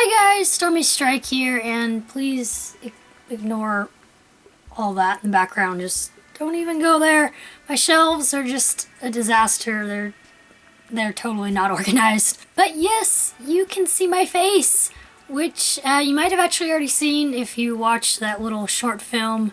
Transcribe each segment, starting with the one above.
Hi guys, Stormy Strike here, and please ignore all that in the background. Just don't even go there. My shelves are just a disaster. They're totally not organized. But yes, you can see my face, which you might have actually already seen if you watched that little short film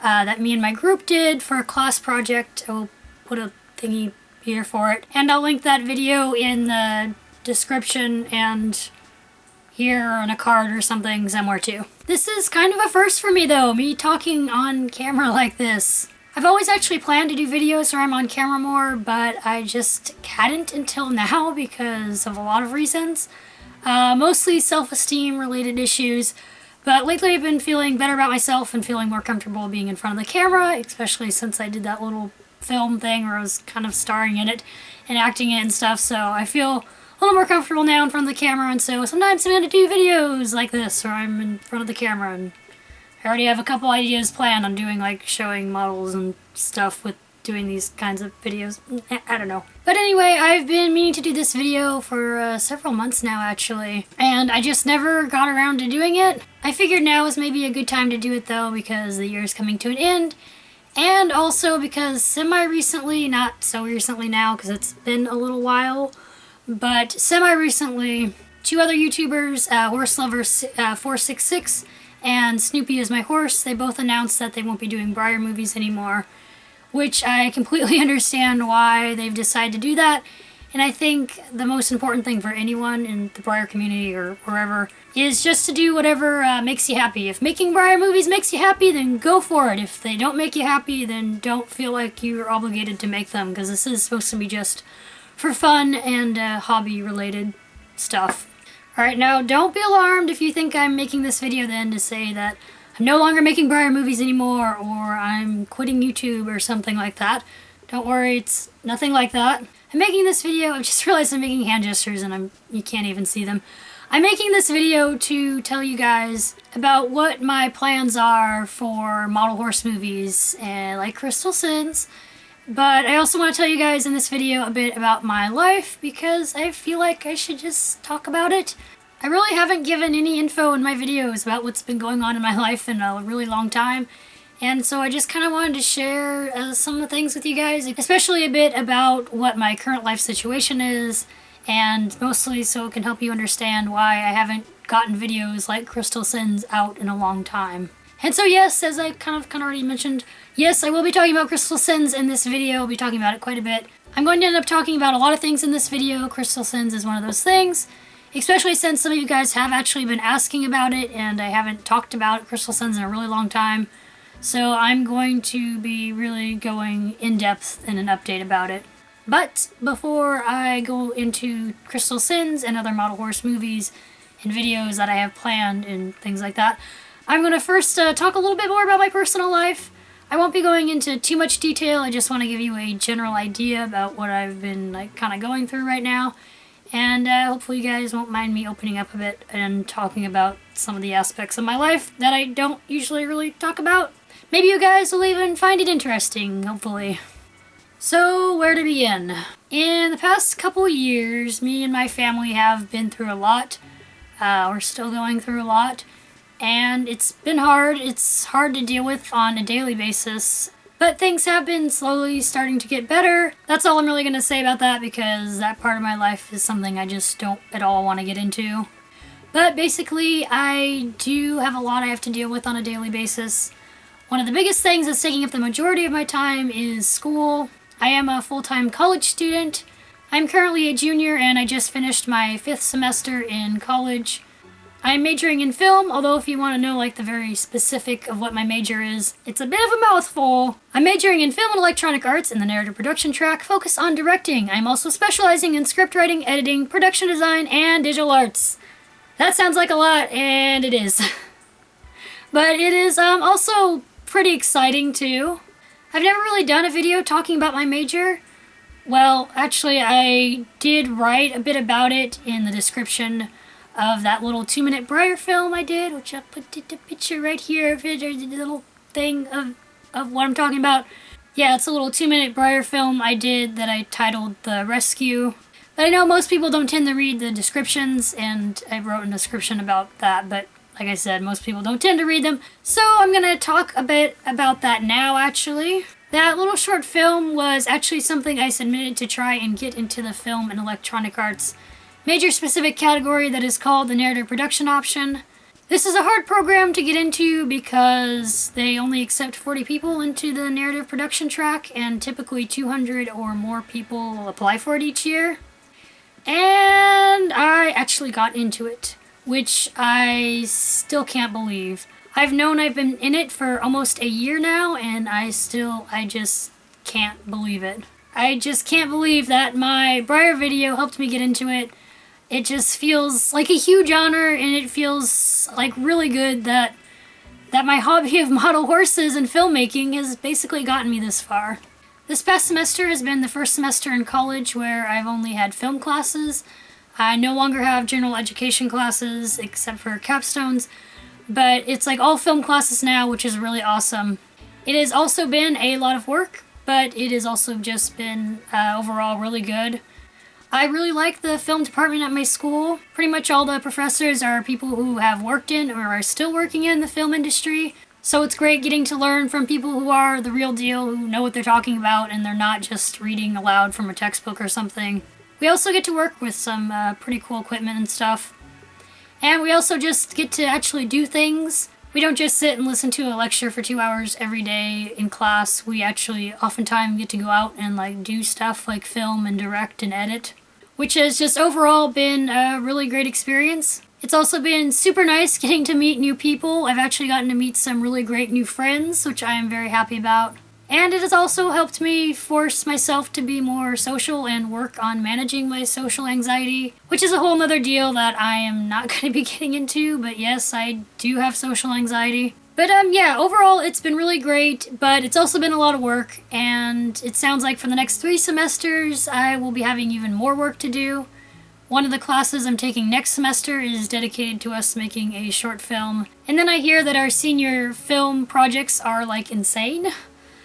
that me and my group did for a class project. I will put a thingy here for it, and I'll link that video in the description and here on a card or something somewhere too. This is kind of a first for me though, me talking on camera like this. I've always actually planned to do videos where I'm on camera more, but I just hadn't until now because of a lot of reasons. Mostly self-esteem related issues, but lately I've been feeling better about myself and feeling more comfortable being in front of the camera, especially since I did that little film thing where I was kind of starring in it and acting it and stuff, so I feel a little more comfortable now in front of the camera, and so sometimes I'm going to do videos like this where I'm in front of the camera, and I already have a couple ideas planned on doing, like showing models and stuff with doing these kinds of videos. I don't know. But anyway, I've been meaning to do this video for several months now actually, and I just never got around to doing it. I figured now is maybe a good time to do it though because the year is coming to an end, and also because semi-recently, not so recently now because it's been a little while, but semi-recently, two other YouTubers, Horse Lover 466 and Snoopy is my horse, they both announced that they won't be doing Breyer movies anymore, which I completely understand why they've decided to do that. And I think the most important thing for anyone in the Breyer community or wherever is just to do whatever makes you happy. If making Breyer movies makes you happy, then go for it. If they don't make you happy, then don't feel like you're obligated to make them, because this is supposed to be just for fun and hobby-related stuff. Alright, now don't be alarmed if you think I'm making this video then to say that I'm no longer making Breyer movies anymore or I'm quitting YouTube or something like that. Don't worry, it's nothing like that. I'm making this video, I just realized I'm making hand gestures and you can't even see them. I'm making this video to tell you guys about what my plans are for model horse movies like Crystal Sins. But I also want to tell you guys in this video a bit about my life because I feel like I should just talk about it. I really haven't given any info in my videos about what's been going on in my life in a really long time, and so I just kind of wanted to share some of the things with you guys, especially a bit about what my current life situation is, and mostly so it can help you understand why I haven't gotten videos like Crystal Sins out in a long time. And so yes, as I kind of already mentioned, yes, I will be talking about Crystal Sins in this video. I'll be talking about it quite a bit. I'm going to end up talking about a lot of things in this video. Crystal Sins is one of those things, especially since some of you guys have actually been asking about it, and I haven't talked about Crystal Sins in a really long time. So I'm going to be really going in-depth in an update about it. But before I go into Crystal Sins and other model horse movies and videos that I have planned and things like that, I'm going to first talk a little bit more about my personal life. I won't be going into too much detail, I just want to give you a general idea about what I've been kind of going through right now. And hopefully you guys won't mind me opening up a bit and talking about some of the aspects of my life that I don't usually really talk about. Maybe you guys will even find it interesting, hopefully. So, where to begin? In the past couple years, me and my family have been through a lot. We're still going through a lot. And it's been hard. It's hard to deal with on a daily basis. But things have been slowly starting to get better. That's all I'm really going to say about that because that part of my life is something I just don't at all want to get into. But basically, I do have a lot I have to deal with on a daily basis. One of the biggest things that's taking up the majority of my time is school. I am a full-time college student. I'm currently a junior and I just finished my 5th semester in college. I'm majoring in film, although if you want to know like the very specific of what my major is, it's a bit of a mouthful. I'm majoring in film and electronic arts in the narrative production track, focus on directing. I'm also specializing in script writing, editing, production design, and digital arts. That sounds like a lot, and it is. But it is also pretty exciting too. I've never really done a video talking about my major. Well, actually I did write a bit about it in the description of that little 2-minute Breyer film I did, which I put the picture right here of it, the little thing of what I'm talking about. Yeah, it's a little 2-minute Breyer film I did that I titled The Rescue. But I know most people don't tend to read the descriptions, and I wrote a description about that, but like I said, most people don't tend to read them. So I'm going to talk a bit about that now, actually. That little short film was actually something I submitted to try and get into the film and electronic arts major specific category that is called the narrative production option. This is a hard program to get into because they only accept 40 people into the narrative production track, and typically 200 or more people will apply for it each year. And I actually got into it, which I still can't believe. I've known I've been in it for almost a year now, and I just can't believe it. I just can't believe that my Breyer video helped me get into it. It just feels like a huge honor, and it feels like really good that my hobby of model horses and filmmaking has basically gotten me this far. This past semester has been the first semester in college where I've only had film classes. I no longer have general education classes except for capstones, but it's like all film classes now, which is really awesome. It has also been a lot of work, but it has also just been overall really good. I really like the film department at my school. Pretty much all the professors are people who have worked in or are still working in the film industry. So it's great getting to learn from people who are the real deal, who know what they're talking about, and they're not just reading aloud from a textbook or something. We also get to work with some pretty cool equipment and stuff. And we also just get to actually do things. We don't just sit and listen to a lecture for 2 hours every day in class. We actually oftentimes get to go out and do stuff like film and direct and edit, which has just overall been a really great experience. It's also been super nice getting to meet new people. I've actually gotten to meet some really great new friends, which I am very happy about. And it has also helped me force myself to be more social and work on managing my social anxiety, which is a whole nother deal that I am not going to be getting into, but yes, I do have social anxiety. But yeah, overall it's been really great, but it's also been a lot of work, and it sounds like for the next 3 semesters I will be having even more work to do. One of the classes I'm taking next semester is dedicated to us making a short film. And then I hear that our senior film projects are insane.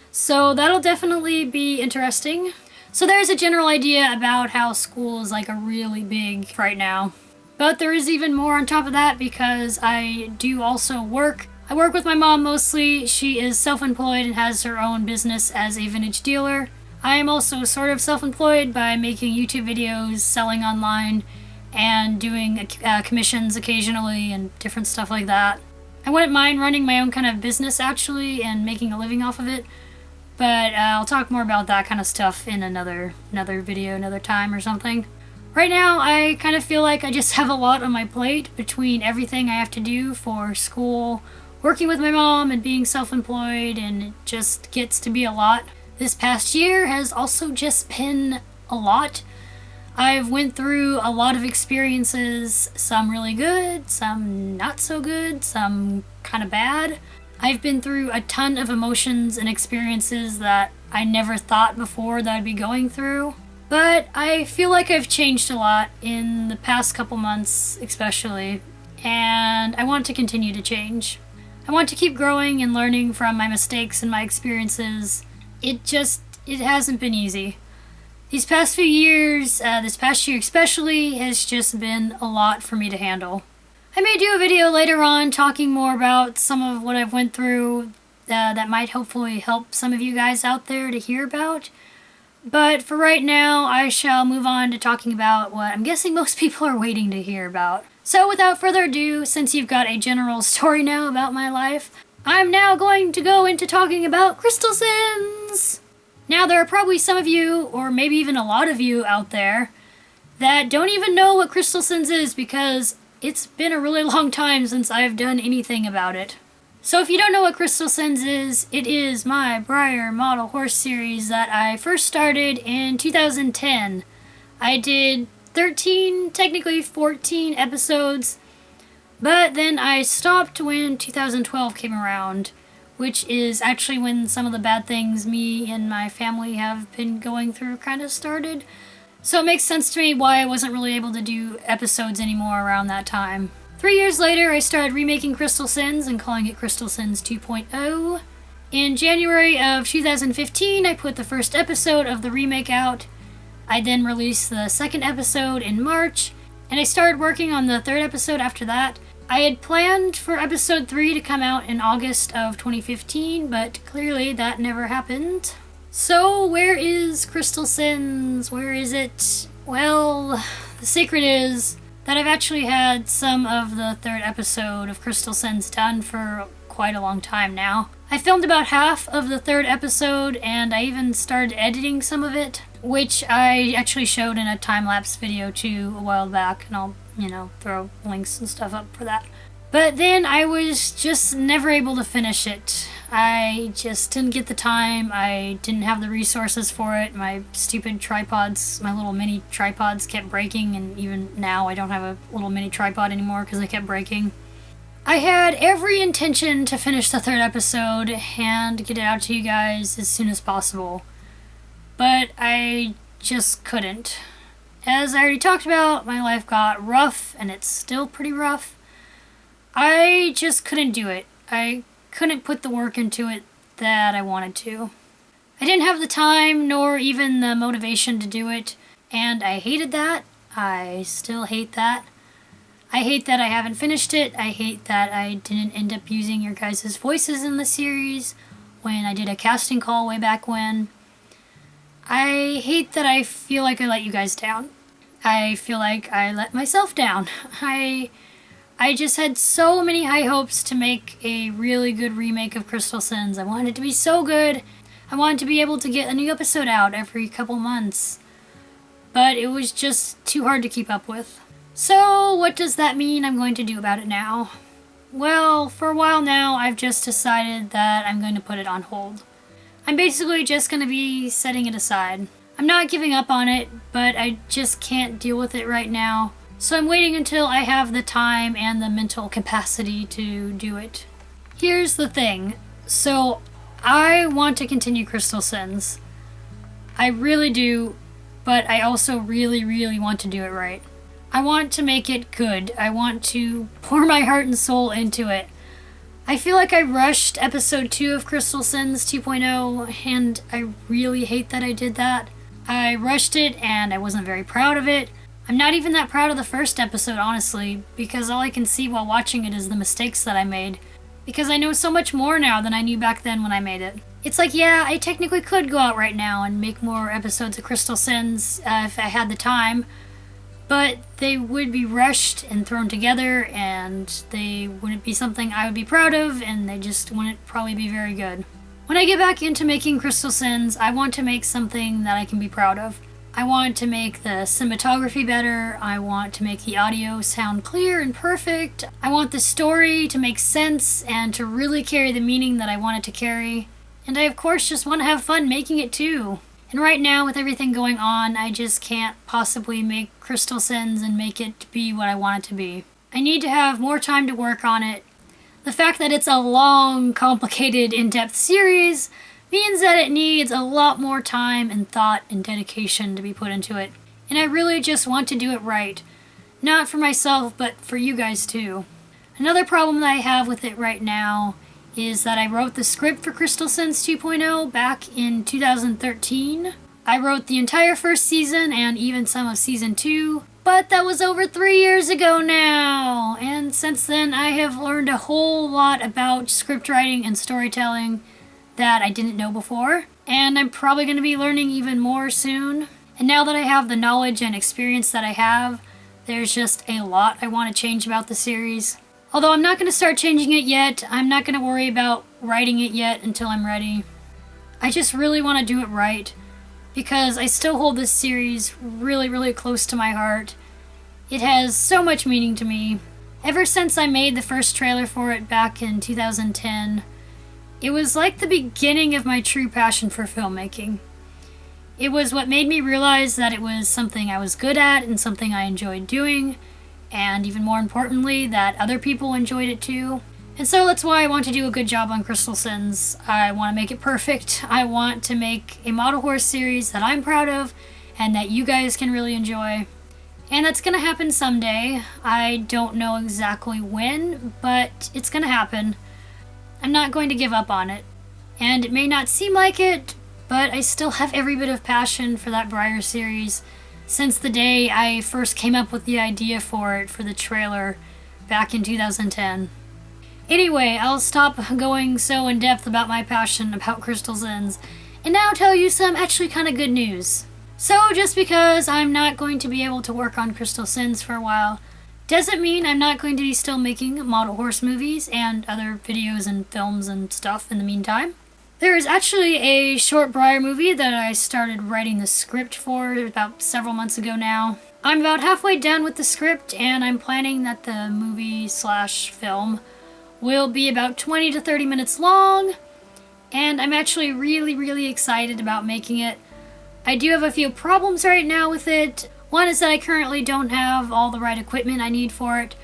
So that'll definitely be interesting. So there's a general idea about how school is a really big right now. But there is even more on top of that because I do also work. I work with my mom mostly. She is self-employed and has her own business as a vintage dealer. I am also sort of self-employed by making YouTube videos, selling online, and doing commissions occasionally and different stuff like that. I wouldn't mind running my own kind of business actually and making a living off of it, but I'll talk more about that kind of stuff in another video, another time or something. Right now, I kind of feel like I just have a lot on my plate between everything I have to do for school, working with my mom, and being self-employed, and it just gets to be a lot. This past year has also just been a lot. I've went through a lot of experiences, some really good, some not so good, some kind of bad. I've been through a ton of emotions and experiences that I never thought before that I'd be going through. But I feel like I've changed a lot in the past couple months especially, and I want to continue to change. I want to keep growing and learning from my mistakes and my experiences. It hasn't been easy. These past few years, this past year especially, has just been a lot for me to handle. I may do a video later on talking more about some of what I've went through that might hopefully help some of you guys out there to hear about. But for right now, I shall move on to talking about what I'm guessing most people are waiting to hear about. So without further ado, since you've got a general story now about my life, I'm now going to go into talking about crystal sins! Now there are probably some of you, or maybe even a lot of you out there, that don't even know what crystal sins is because it's been a really long time since I've done anything about it. So if you don't know what crystal sins is, it is my Breyer model horse series that I first started in 2010. I did 13, technically 14 episodes, but then I stopped when 2012 came around, which is actually when some of the bad things me and my family have been going through kind of started. So it makes sense to me why I wasn't really able to do episodes anymore around that time. 3 years later, I started remaking Crystal Sins and calling it Crystal Sins 2.0. In January of 2015, I put the first episode of the remake out. I then released the second episode in March, and I started working on the third episode after that. I had planned for episode 3 to come out in August of 2015, but clearly that never happened. So where is Crystal Sins? Where is it? Well, the secret is that I've actually had some of the third episode of Crystal Sins done for quite a long time now. I filmed about half of the third episode, and I even started editing some of it, which I actually showed in a time-lapse video too a while back, and I'll, throw links and stuff up for that. But then I was just never able to finish it. I just didn't get the time. I didn't have the resources for it. My stupid tripods, my little mini tripods kept breaking, and even now I don't have a little mini tripod anymore because they kept breaking. I had every intention to finish the third episode and get it out to you guys as soon as possible, but I just couldn't. As I already talked about, my life got rough, and it's still pretty rough. I just couldn't do it. I couldn't put the work into it that I wanted to. I didn't have the time nor even the motivation to do it, and I hated that. I still hate that. I hate that I haven't finished it. I hate that I didn't end up using your guys' voices in the series when I did a casting call way back when. I hate that I feel like I let you guys down. I feel like I let myself down. I just had so many high hopes to make a really good remake of Crystal Sins. I wanted it to be so good. I wanted to be able to get a new episode out every couple months. But it was just too hard to keep up with. So what does that mean I'm going to do about it now? Well, for a while now, I've just decided that I'm going to put it on hold. I'm basically just going to be setting it aside. I'm not giving up on it, but I just can't deal with it right now. So I'm waiting until I have the time and the mental capacity to do it. Here's the thing. So I want to continue Crystal Sins. I really do, but I also really, really want to do it right. I want to make it good. I want to pour my heart and soul into it. I feel like I rushed episode 2 of Crystal Sins 2.0, and I really hate that I did that. I rushed it, and I wasn't very proud of it. I'm not even that proud of the first episode, honestly, because all I can see while watching it is the mistakes that I made. Because I know so much more now than I knew back then when I made it. It's like, yeah, I technically could go out right now and make more episodes of Crystal Sins if I had the time, but they would be rushed and thrown together, and they wouldn't be something I would be proud of, and they just wouldn't probably be very good. When I get back into making Crystal Sins, I want to make something that I can be proud of. I want to make the cinematography better. I want to make the audio sound clear and perfect. I want the story to make sense and to really carry the meaning that I want it to carry. And I, of course, just want to have fun making it too. And right now, with everything going on, I just can't possibly make Crystal Sins and make it be what I want it to be. I need to have more time to work on it. The fact that it's a long, complicated, in-depth series means that it needs a lot more time and thought and dedication to be put into it. And I really just want to do it right. Not for myself, but for you guys too. Another problem that I have with it right now is that I wrote the script for Crystal Sins 2.0 back in 2013. I wrote the entire first season and even some of season 2, but that was over 3 years ago now. And since then, I have learned a whole lot about script writing and storytelling that I didn't know before, and I'm probably going to be learning even more soon. And now that I have the knowledge and experience that I have, there's just a lot I want to change about the series. Although I'm not going to start changing it yet, I'm not going to worry about writing it yet until I'm ready. I just really want to do it right, because I still hold this series really, really close to my heart. It has so much meaning to me. Ever since I made the first trailer for it back in 2010, it was like the beginning of my true passion for filmmaking. It was what made me realize that it was something I was good at and something I enjoyed doing, and even more importantly, that other people enjoyed it too. And so that's why I want to do a good job on Crystal Sins. I want to make it perfect. I want to make a model horse series that I'm proud of and that you guys can really enjoy. And that's going to happen someday. I don't know exactly when, but it's going to happen. I'm not going to give up on it. And it may not seem like it, but I still have every bit of passion for that Breyer series since the day I first came up with the idea for it for the trailer back in 2010. Anyway, I'll stop going so in depth about my passion about Crystal Sins, and now tell you some actually kind of good news. So just because I'm not going to be able to work on Crystal Sins for a while, doesn't mean I'm not going to be still making model horse movies and other videos and films and stuff in the meantime. There is actually a short Breyer movie that I started writing the script for about several months ago now. I'm about halfway done with the script, and I'm planning that the movie/film will be about 20 to 30 minutes long, and I'm actually really excited about making it. I do have a few problems right now with it. One is that I currently don't have all the right equipment I need for it,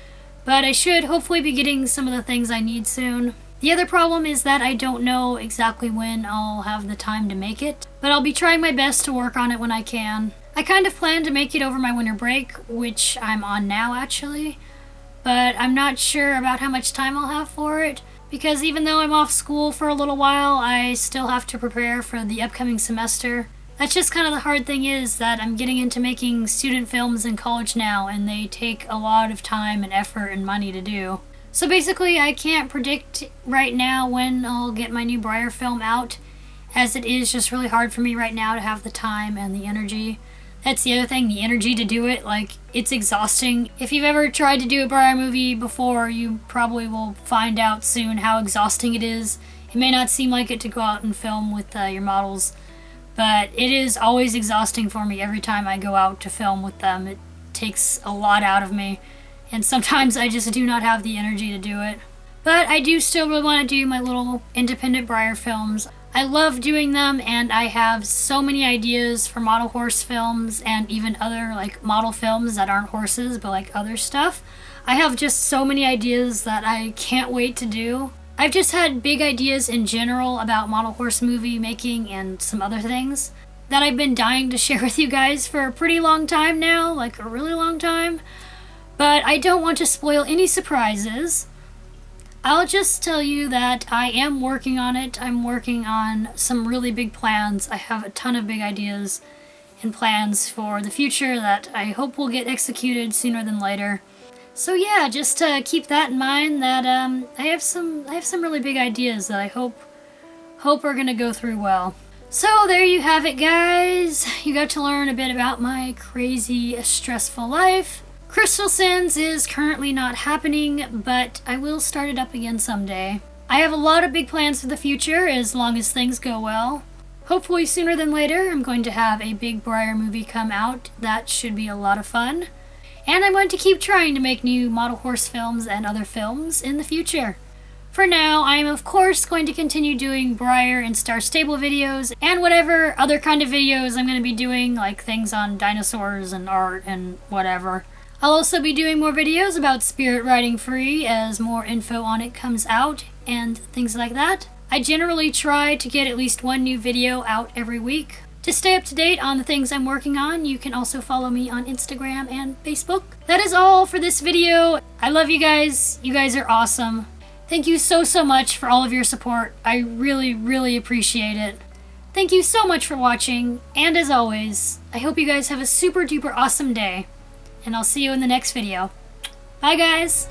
but I should hopefully be getting some of the things I need soon. The other problem is that I don't know exactly when I'll have the time to make it, but I'll be trying my best to work on it when I can. I kind of plan to make it over my winter break, which I'm on now actually, but I'm not sure about how much time I'll have for it, because even though I'm off school for a little while, I still have to prepare for the upcoming semester. That's just kind of the hard thing, is that I'm getting into making student films in college now, and they take a lot of time and effort and money to do. So basically, I can't predict right now when I'll get my new Breyer film out, as it is just really hard for me right now to have the time and the energy. That's the other thing, the energy to do it. Like, it's exhausting. If you've ever tried to do a Breyer movie before, you probably will find out soon how exhausting it is. It may not seem like it to go out and film with your models, but it is always exhausting for me every time I go out to film with them. It takes a lot out of me, and sometimes I just do not have the energy to do it. But I do still really want to do my little independent Breyer films. I love doing them, and I have so many ideas for model horse films and even other like model films that aren't horses but like other stuff. I have just so many ideas that I can't wait to do. I've just had big ideas in general about model horse movie making and some other things that I've been dying to share with you guys for a pretty long time now, like a really long time. But I don't want to spoil any surprises. I'll just tell you that I am working on it. I'm working on some really big plans. I have a ton of big ideas and plans for the future that I hope will get executed sooner than later. So yeah, just to keep that in mind, that I have some really big ideas that I hope are gonna go through well. So there you have it, guys. You got to learn a bit about my crazy, stressful life. Crystal Sins is currently not happening, but I will start it up again someday. I have a lot of big plans for the future as long as things go well. Hopefully sooner than later, I'm going to have a big Breyer movie come out. That should be a lot of fun. And I'm going to keep trying to make new model horse films and other films in the future. For now, I am of course going to continue doing Breyer and Star Stable videos and whatever other kind of videos I'm going to be doing, like things on dinosaurs and art and whatever. I'll also be doing more videos about Spirit Riding Free as more info on it comes out and things like that. I generally try to get at least one new video out every week. To stay up to date on the things I'm working on, you can also follow me on Instagram and Facebook. That is all for this video. I love you guys. You guys are awesome. Thank you so much for all of your support. I really appreciate it. Thank you so much for watching, and as always, I hope you guys have a super duper awesome day. And I'll see you in the next video. Bye, guys!